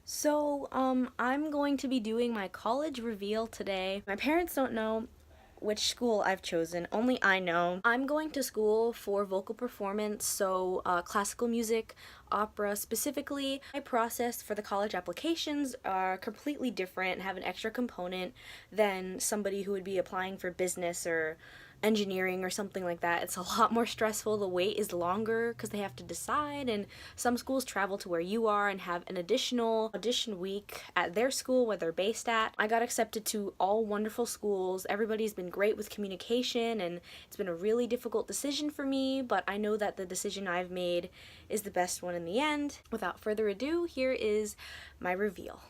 I'm going to be doing my college reveal today. My parents don't know which school I've chosen, only I know. I'm going to school for vocal performance, so classical music, opera specifically. My process for the college applications are completely different, have an extra component than somebody who would be applying for business or engineering or something like that. It's a lot more stressful. The wait is longer because they have to decide, and some schools travel to where you are and have an additional audition week at their school where they're based at. I got accepted to all wonderful schools. Everybody's been great with communication, and it's been a really difficult decision for me, but I know that the decision I've made is the best one in the end. Without further ado, here is my reveal.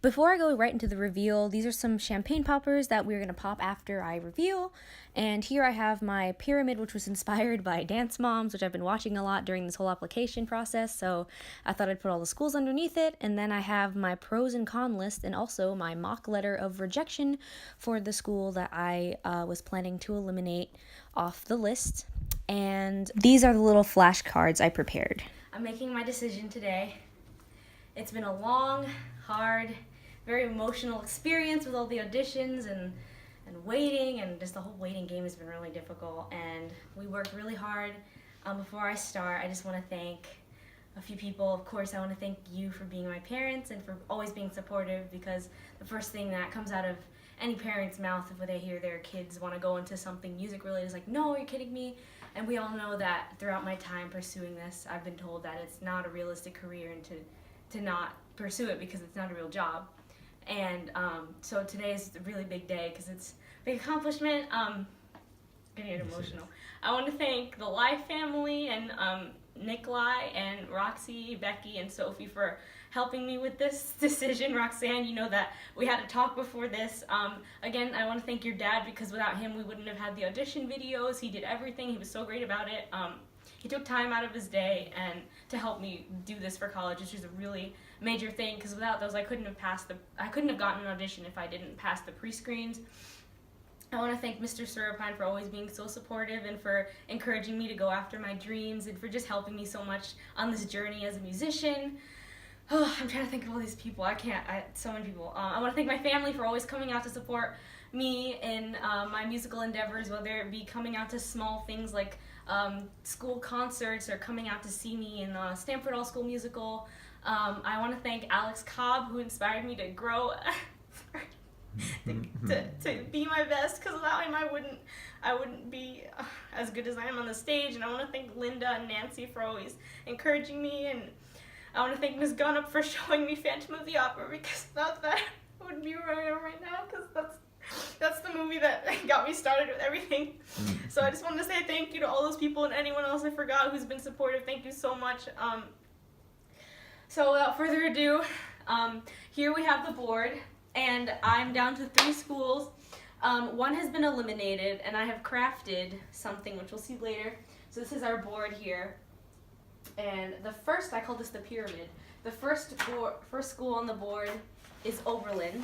Before I go right into the reveal, these are some champagne poppers that we're going to pop after I reveal. And here I have my pyramid, which was inspired by Dance Moms, which I've been watching a lot during this whole application process, so I thought I'd put all the schools underneath it. And then I have my pros and con list and also my mock letter of rejection for the school that I was planning to eliminate off the list. And these are the little flashcards I prepared. I'm making my decision today. It's been a long, hard, very emotional experience with all the auditions and waiting, and just the whole waiting game has been really difficult, and we worked really hard. Before I start, I just want to thank a few people. Of course, I want to thank you for being my parents and for always being supportive, because the first thing that comes out of any parent's mouth if they hear their kids want to go into something music related is like, no, you're kidding me. And we all know that throughout my time pursuing this, I've been told that it's not a realistic career and to not pursue it because it's not a real job. And so today is a really big day because it's a big accomplishment. Getting emotional. I want to thank the Live family and Nikolai and Roxy, Becky, and Sophie for helping me with this decision. Roxanne, you know that we had to talk before this. Again, I want to thank your dad, because without him we wouldn't have had the audition videos. He did everything. He was so great about it. He took time out of his day and to help me do this for college, which is a really major thing, because without those I couldn't have gotten an audition if I didn't pass the pre-screens. I want to thank Mr. Surapine for always being so supportive and for encouraging me to go after my dreams and for just helping me so much on this journey as a musician. Oh, I'm trying to think of all these people. So many people. I want to thank my family for always coming out to support me in my musical endeavors, whether it be coming out to small things like school concerts or coming out to see me in the Stanford All School musical. I want to thank Alex Cobb, who inspired me to grow, to be my best, because without him I wouldn't be as good as I am on the stage. And I want to thank Linda and Nancy for always encouraging me, and I want to thank Ms. Gunnup for showing me Phantom of the Opera, because without that I wouldn't be where I am right now, because that's the movie that got me started with everything. So I just wanted to say thank you to all those people and anyone else I forgot who's been supportive. Thank you so much. So without further ado, here we have the board, and I'm down to 3 schools. One has been eliminated, and I have crafted something which we'll see later. So this is our board here, and the first, I call this the pyramid. The first school on the board is Oberlin.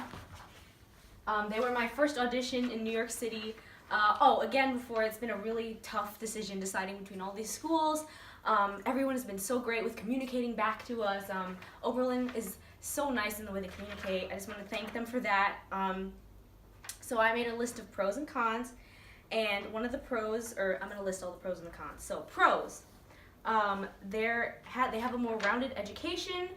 They were my first audition in New York City. Again, before, it's been a really tough decision deciding between all these schools. Everyone has been so great with communicating back to us. Oberlin is so nice in the way they communicate. I just want to thank them for that. So I made a list of pros and cons, and one of the pros, or I'm going to list all the pros and the cons. So pros, they have a more rounded education.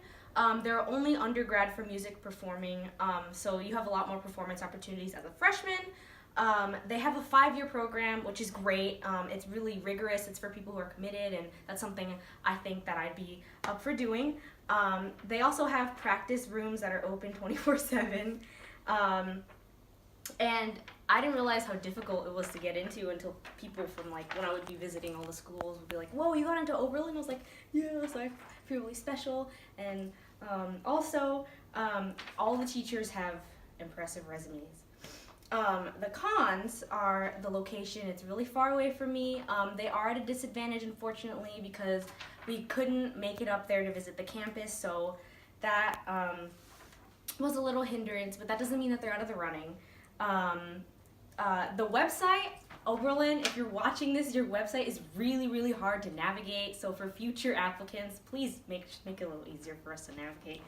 They're only undergrad for music performing, so you have a lot more performance opportunities as a freshman. They have a 5-year program, which is great. It's really rigorous. It's for people who are committed, and that's something I think that I'd be up for doing. They also have practice rooms that are open 24/7. And I didn't realize how difficult it was to get into until people from, like, when I would be visiting all the schools would be like, whoa, you got into Oberlin? I was like, yes, I feel really special. And also, all the teachers have impressive resumes. The cons are the location. It's really far away from me. They are at a disadvantage, unfortunately, because we couldn't make it up there to visit the campus, so that was a little hindrance, but that doesn't mean that they're out of the running. The website Oberlin, if you're watching this, your website is really, really hard to navigate. So for future applicants, please make it a little easier for us to navigate.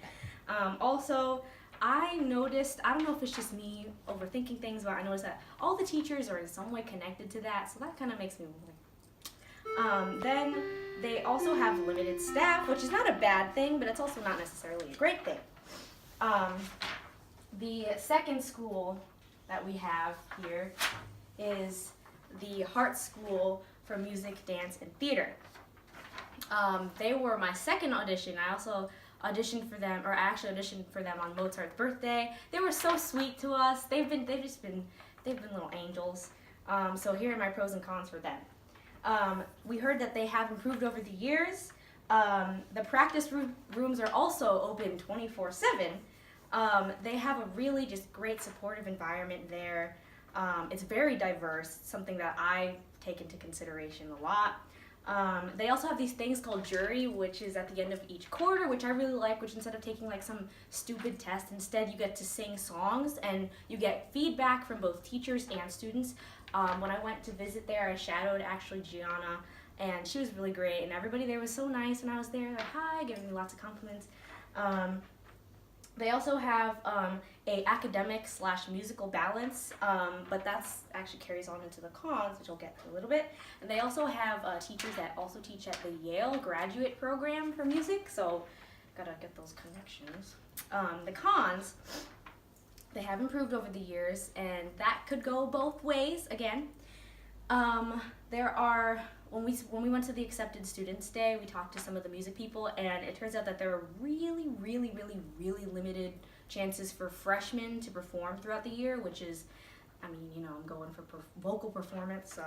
Also, I noticed, I don't know if it's just me overthinking things, but I noticed that all the teachers are in some way connected to that, so that kind of makes me wonder. Then they also have limited staff, which is not a bad thing, but it's also not necessarily a great thing. The second school that we have here is the Hartt School for Music, Dance, and Theater. They were my second audition. I also auditioned for them, or I actually auditioned for them on Mozart's birthday. They were so sweet to us. They've been little angels. So here are my pros and cons for them. We heard that they have improved over the years. The practice rooms are also open 24/7. They have a really just great supportive environment there. It's very diverse, something that I take into consideration a lot. They also have these things called jury, which is at the end of each quarter, which I really like, which instead of taking like some stupid test, instead you get to sing songs and you get feedback from both teachers and students. When I went to visit there, I shadowed actually Gianna, and she was really great, and everybody there was so nice when I was there, like hi, giving me lots of compliments. They also have a academic/musical balance, but that's actually carries on into the cons, which I'll get to a little bit. And they also have teachers that also teach at the Yale graduate program for music, so gotta get those connections. The cons, they have improved over the years, and that could go both ways again. There are, when we went to the Accepted Students Day, we talked to some of the music people, and it turns out that there are really, really, really, really limited chances for freshmen to perform throughout the year, which is, I mean, you know, I'm going for vocal performance, so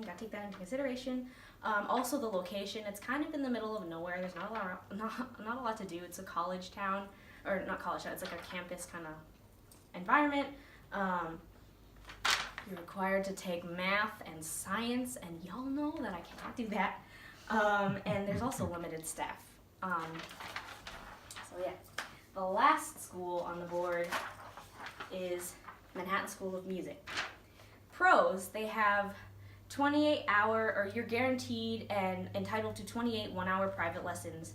gotta take that into consideration. Also the location, it's kind of in the middle of nowhere. There's not a lot to do. It's a college town, or not college town, it's like a campus kind of environment. You're required to take math and science, and y'all know that I cannot do that. And there's also limited staff. So yeah, the last school on the board is Manhattan School of Music. Pros, they have 28-hour, or you're guaranteed and entitled to 28 one-hour private lessons.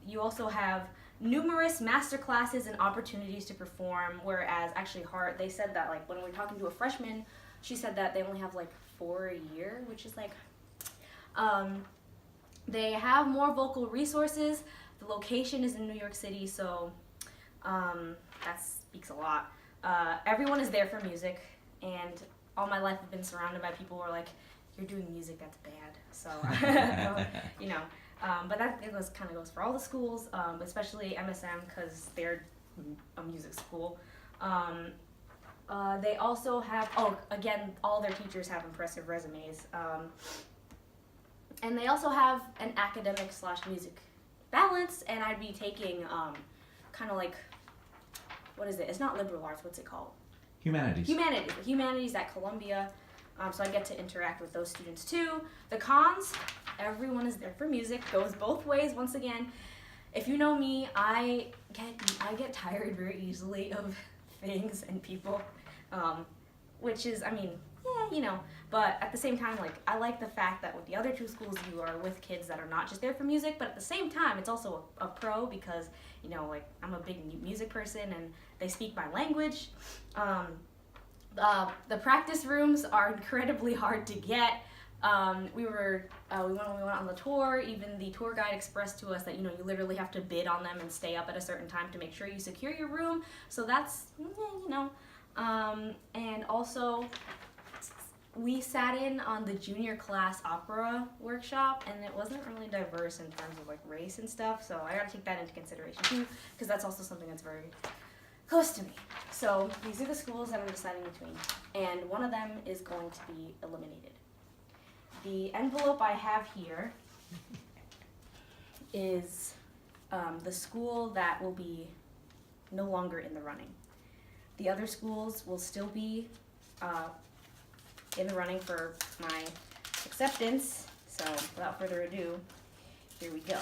You also have numerous master classes and opportunities to perform, whereas actually Hartt, they said that, like, when we were talking to a freshman, she said that they only have like 4 a year, which is like, they have more vocal resources. The location is in New York City, so that speaks a lot. Everyone is there for music, and all my life I've been surrounded by people who are like, you're doing music, that's bad. So, you know. But that kind of goes for all the schools, especially MSM, because they're a music school. They also have, again, all their teachers have impressive resumes. And they also have an academic/music balance, and I'd be taking kind of like, what is it? It's not liberal arts, what's it called? Humanities. Humanities at Columbia. So I get to interact with those students too. The cons, everyone is there for music, goes both ways. Once again, if you know me, I get tired very easily of things and people, which is, I mean, yeah, you know, but at the same time, like, I like the fact that with the other two schools, you are with kids that are not just there for music, but at the same time, it's also a pro because, you know, like, I'm a big music person and they speak my language. The practice rooms are incredibly hard to get. When we went on the tour, even the tour guide expressed to us that, you know, you literally have to bid on them and stay up at a certain time to make sure you secure your room. So that's, you know, and also we sat in on the junior class opera workshop, and it wasn't really diverse in terms of like race and stuff. So I gotta take that into consideration too, because that's also something that's very close to me. So these are the schools that I'm deciding between, and one of them is going to be eliminated. The envelope I have here is the school that will be no longer in the running. The other schools will still be in the running for my acceptance, so without further ado, here we go.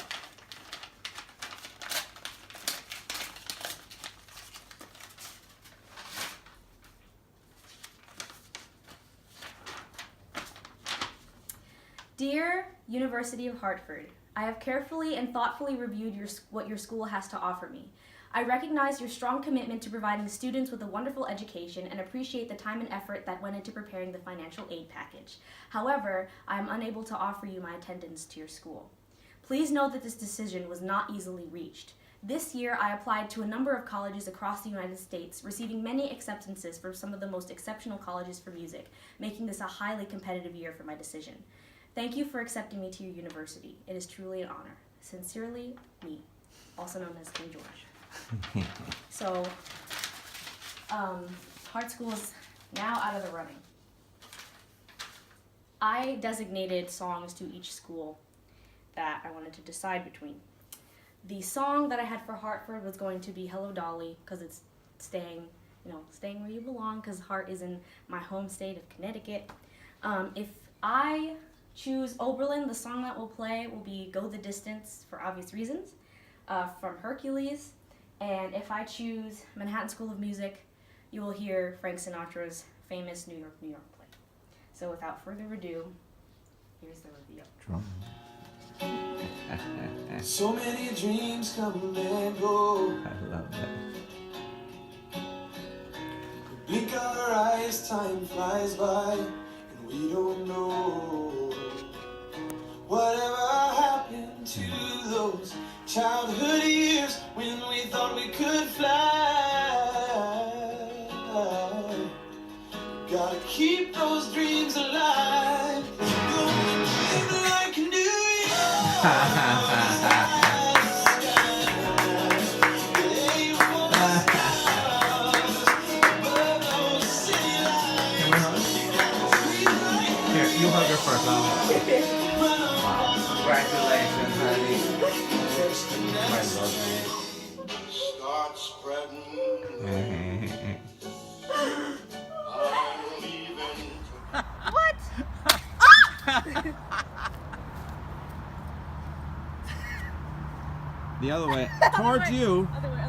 Dear University of Hartford, I have carefully and thoughtfully reviewed what your school has to offer me. I recognize your strong commitment to providing students with a wonderful education and appreciate the time and effort that went into preparing the financial aid package. However, I am unable to offer you my attendance to your school. Please know that this decision was not easily reached. This year, I applied to a number of colleges across the United States, receiving many acceptances from some of the most exceptional colleges for music, making this a highly competitive year for my decision. Thank you for accepting me to your university. It is truly an honor. Sincerely, me, also known as King George. So, Hartt School is now out of the running. I designated songs to each school that I wanted to decide between. The song that I had for Hartford was going to be Hello Dolly, because it's staying where you belong, because Hartt is in my home state of Connecticut. If I choose Oberlin, the song that will play will be Go the Distance, for obvious reasons, from Hercules. And if I choose Manhattan School of Music, you will hear Frank Sinatra's famous New York, New York play. So without further ado, here's the reveal. So many dreams come and go. I love that. Blink our eyes, time flies by, and we don't know. Whatever happened to those childhood years when we thought we could fly? Gotta keep those dreams alive. Going like New York. You hug her first, wow. Congratulations, honey. I love you. Start spreading. What? The other way. Towards you. Other way.